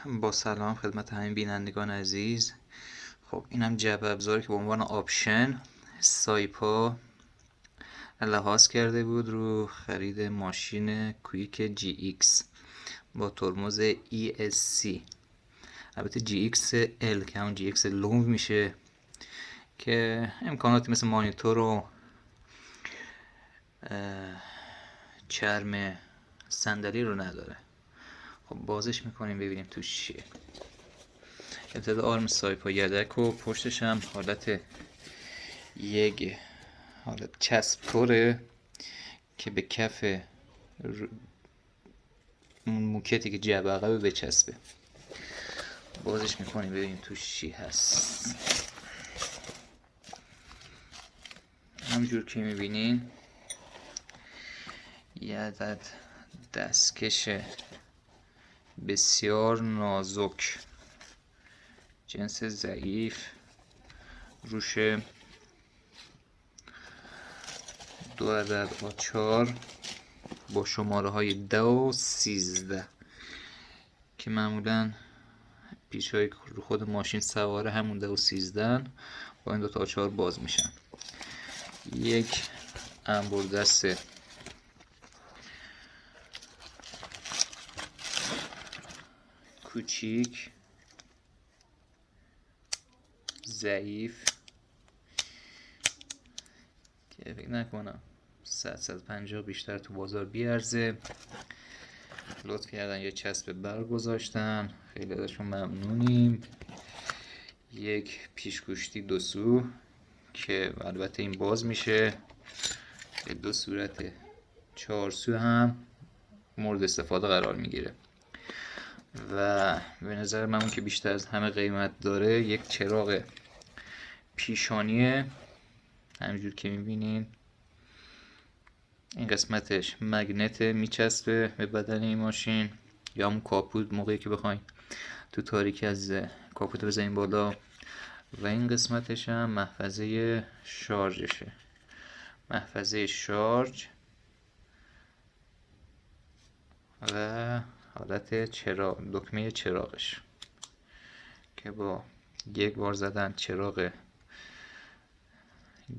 با سلام خدمت همین بینندگان عزیز. خب اینم جعبه ابزاری که به عنوان آپشن سایپا لحاظ کرده بود رو خرید ماشین کویک جی ایکس با ترمز ESC. البته جی ایکس ال که همون جی ایکس لونگ میشه که امکاناتی مثل مانیتور و چرم صندلی رو نداره. خب بازش میکنیم ببینیم توش چیه. ابتدا آرم سایپا یدک و پشتش هم حالت چسب طوره که به کف موکتی که جعبه عقب بچسبه. بازش میکنیم ببینیم توش چی هست. همجور که میبینین یه عدد دستکش بسیار نازک جنس ضعیف روش 2 عدد آچار با شماره های 10 و 13 که معمولا پیچ های رو خود ماشین سواره همون 10 و 13 با این 2 تا آچار باز میشن. یک انبر دست کوچیک ضعیف که فکر نکنم 150 بیشتر تو بازار بیارزه. لطف کردن یه چسب بر گذاشتن، خیلی ازشون ممنونیم. یک پیشگوشتی 2 سو که البته این باز میشه، به 2 صورت 4 سو هم مورد استفاده قرار میگیره و به نظر من اون که بیشتر از همه قیمت داره یک چراغ پیشانیه. همینجور که میبینین این قسمتش مگنت میچسبه به بدن این ماشین یا همون کاپوت موقعی که بخواین تو تاریکی از کاپوت بزنین بالا، و این قسمتش هم محفظه شارژشه، محفظه شارژ و حالت چراغ، دکمه چراغش که با یک بار زدن چراغ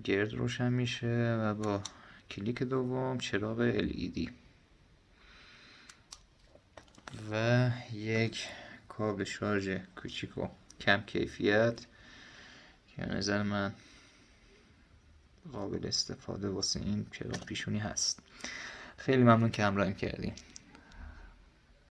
گرد روشن میشه و با کلیک دوم چراغ LED و یک کابل شارژ کوچیک و کم کیفیت که به نظر من قابل استفاده واسه این چراغ پیشونی هست. خیلی ممنون که همراهیم کردیم.